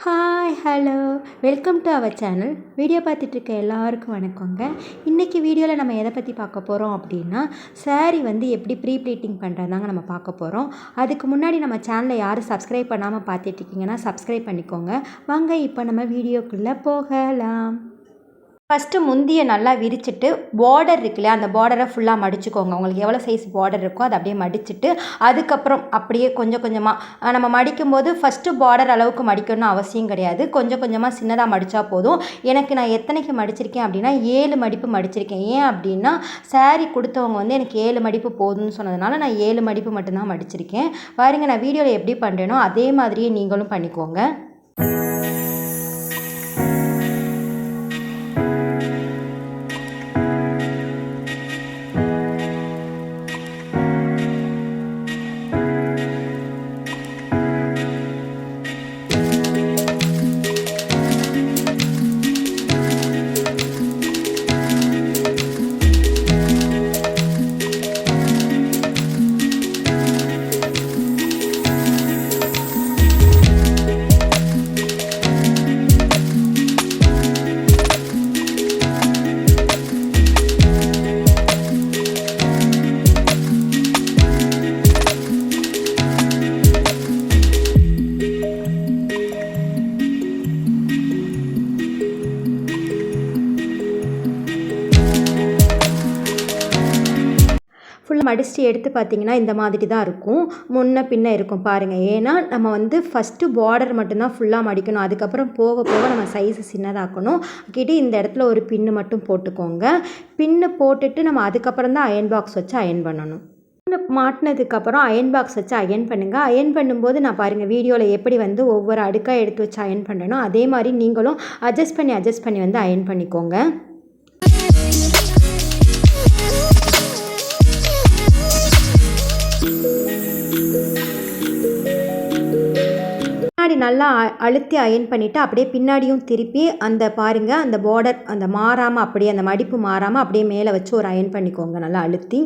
Hi hello welcome to our channel. Video பார்த்துட்ருக்க எல்லாருக்கும் வணக்கங்க. இன்றைக்கி வீடியோவில் நம்ம எதை பற்றி பார்க்க போகிறோம் அப்படின்னா, சாரீ வந்து எப்படி ப்ரீ ப்ளீட்டிங் பண்ணுறதாங்க நம்ம பார்க்க போகிறோம். அதுக்கு முன்னாடி நம்ம சேனலை யாரும் சப்ஸ்கிரைப் பண்ணாமல் பார்த்துட்ருக்கீங்கன்னா சப்ஸ்கிரைப் பண்ணிக்கோங்க. வாங்க இப்போ நம்ம வீடியோக்குள்ளே போகலாம். ஃபஸ்ட்டு முந்தியை நல்லா விரிச்சிட்டு பார்டர் இருக்குல்லையா, அந்த பார்டரை ஃபுல்லாக மடிச்சுக்கோங்க. உங்களுக்கு எவ்வளோ சைஸ் பார்டர் இருக்கோ அதை அப்படியே மடிச்சுட்டு, அதுக்கப்புறம் அப்படியே கொஞ்சம் கொஞ்சமாக நம்ம மடிக்கும்போது ஃபஸ்ட்டு பார்டர் அளவுக்கு மடிக்கணும்னு அவசியம் கிடையாது. கொஞ்சம் கொஞ்சமாக சின்னதாக மடித்தா போதும். எனக்கு நான் எத்தனைக்கு மடிச்சிருக்கேன் அப்படின்னா 7 மடிப்பு மடிச்சிருக்கேன். ஏன் அப்படின்னா சாரீ கொடுத்தவங்க வந்து எனக்கு 7 மடிப்பு போதும்னு சொன்னதுனால நான் 7 மடிப்பு மட்டும்தான் மடிச்சிருக்கேன். பாருங்கள், நான் வீடியோவில் எப்படி பண்ணுறேனோ அதே மாதிரியே நீங்களும் பண்ணிக்கோங்க. ஃபுல்லாக மடித்து எடுத்து பார்த்திங்கன்னா இந்த மாதிரி தான் இருக்கும். முன்ன பின்ன இருக்கும் பாருங்கள். ஏன்னா நம்ம வந்து ஃபஸ்ட்டு பார்டர் மட்டும்தான் ஃபுல்லாக மடிக்கணும். அதுக்கப்புறம் போக போக நம்ம சைஸை சின்னதாக்கணும். கிட்டே இந்த இடத்துல ஒரு பின்னு மட்டும் போட்டுக்கோங்க. பின்னு போட்டுட்டு நம்ம அதுக்கப்புறம் தான் அயன் பாக்ஸ் வச்சு அயன் பண்ணணும். மாட்டினதுக்கப்புறம் அயன் பாக்ஸ் வச்சு அயன் பண்ணுங்கள். அயன் பண்ணும்போது நான் பாருங்கள் வீடியோவில் எப்படி வந்து ஒவ்வொரு அடுக்காக எடுத்து வச்சு அயன் பண்ணணும், அதே மாதிரி நீங்களும் அட்ஜஸ்ட் பண்ணி வந்து அயன் பண்ணிக்கோங்க. நல்லா அழுத்தி அயன் பண்ணிவிட்டு அப்படியே பின்னாடியும் திருப்பி அந்த பாருங்கள் அந்த பார்டர் அந்த மாறாமல் அப்படியே அந்த மடிப்பு மாறாமல் அப்படியே மேலே வச்சு ஒரு அயன் பண்ணிக்கோங்க நல்லா அழுத்தி.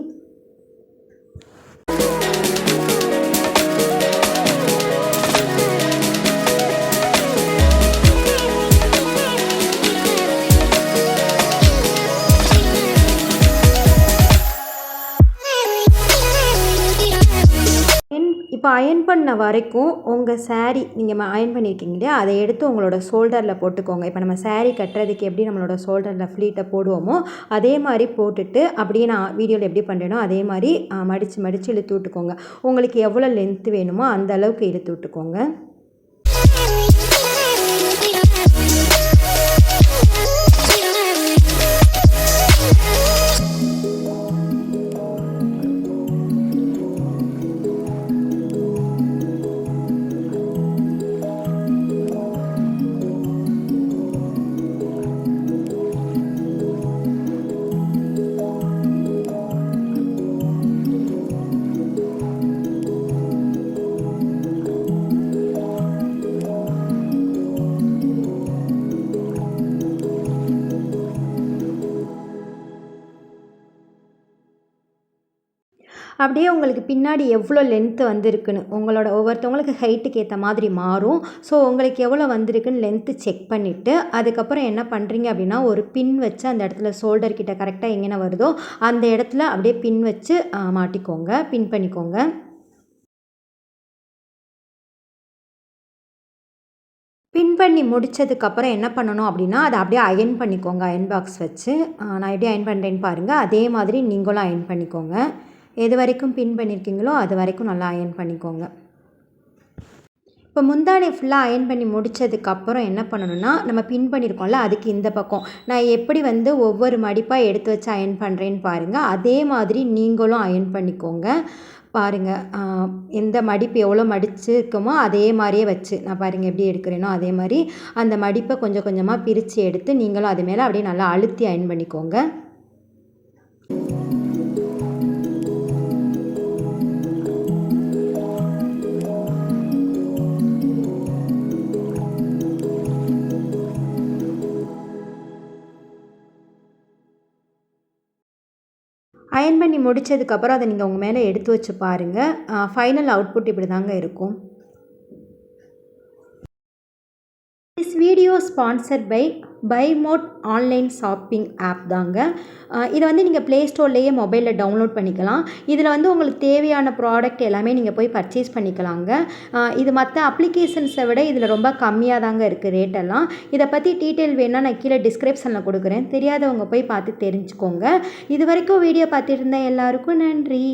இப்போ அயன் பண்ண வரைக்கும் உங்கள் சாரீ நீங்கள் அயன் பண்ணியிருக்கீங்க இல்லையா, அதை எடுத்து உங்களோட ஷோல்டரில் போட்டுக்கோங்க. இப்போ நம்ம சாரீ கட்டுறதுக்கு எப்படி நம்மளோட ஷோல்டரில் ஃப்ளீட்டை போடுவோமோ அதே மாதிரி போட்டுட்டு அப்படியே நான் வீடியோவில் எப்படி பண்ணுறேனோ அதே மாதிரி மடித்து இழுத்து விட்டுக்கோங்க. உங்களுக்கு எவ்வளோ லென்த்து வேணுமோ அந்த அளவுக்கு இழுத்து விட்டுக்கோங்க. அப்படியே உங்களுக்கு பின்னாடி எவ்வளோ லென்த்து வந்திருக்குன்னு உங்களோட ஒவ்வொருத்தவங்களுக்கு ஹைட்டுக்கு ஏற்ற மாதிரி மாறும். ஸோ உங்களுக்கு எவ்வளோ வந்திருக்குன்னு லென்த்து செக் பண்ணிவிட்டு அதுக்கப்புறம் என்ன பண்ணுறீங்க அப்படின்னா ஒரு பின் வச்சு அந்த இடத்துல ஷோல்டர் கிட்ட கரெக்டாக எங்கே வருதோ அந்த இடத்துல அப்படியே பின் வச்சு மாட்டிக்கோங்க, பின் பண்ணிக்கோங்க. பின் பண்ணி முடித்ததுக்கப்புறம் என்ன பண்ணணும் அப்படின்னா அதை அப்படியே அயன் பண்ணிக்கோங்க. அயன் பாக்ஸ் வச்சு நான் எப்படி அயன் பண்ணுறேன்னு பாருங்கள். அதே மாதிரி நீங்களும் அயன் பண்ணிக்கோங்க. எது வரைக்கும் பின் பண்ணியிருக்கீங்களோ அது வரைக்கும் நல்லா அயன் பண்ணிக்கோங்க. இப்போ முந்தானை ஃபுல்லாக அயன் பண்ணி முடித்ததுக்கப்புறம் என்ன பண்ணணும்னா நம்ம பின் பண்ணியிருக்கோம்ல அதுக்கு இந்த பக்கம் நான் எப்படி வந்து ஒவ்வொரு மடிப்பாக எடுத்து வச்சு அயன் பண்ணுறேன்னு பாருங்கள். அதே மாதிரி நீங்களும் அயன் பண்ணிக்கோங்க. பாருங்கள், எந்த மடிப்பு எவ்வளோ மடிச்சிருக்கோமோ அதே மாதிரியே வச்சு நான் பாருங்கள் எப்படி எடுக்கிறேனோ அதே மாதிரி அந்த மடிப்பை கொஞ்சம் கொஞ்சமாக பிரித்து எடுத்து நீங்களும் அது மேலே அப்படியே நல்லா அழுத்தி அயன் பண்ணிக்கோங்க. அயர்ன் பண்ணி முடித்ததுக்கப்புறம் அதை நீங்கள் உங்கள் மேலே எடுத்து வச்சு பாருங்கள். ஃபைனல் அவுட்புட் இப்படி தாங்க இருக்கும். Sponsored by mod online shopping app தாங்க. இதை வந்து நீங்கள் ப்ளே ஸ்டோர்லேயே மொபைலில் டவுன்லோட் பண்ணிக்கலாம். இதில் வந்து உங்களுக்கு தேவையான ப்ராடக்ட் எல்லாமே நீங்கள் போய் பர்ச்சேஸ் பண்ணிக்கலாங்க. இது மற்ற அப்ளிகேஷன்ஸை விட இதில் ரொம்ப கம்மியாக தாங்க இருக்குது ரேட்டெல்லாம். இதை பற்றி டீட்டெயில் வேணால் நான் கீழே டிஸ்கிரிப்ஷனில் கொடுக்குறேன், தெரியாதவங்க போய் பார்த்து தெரிஞ்சுக்கோங்க. இது வரைக்கும் வீடியோ பார்த்துட்டு இருந்த எல்லாருக்கும் நன்றி.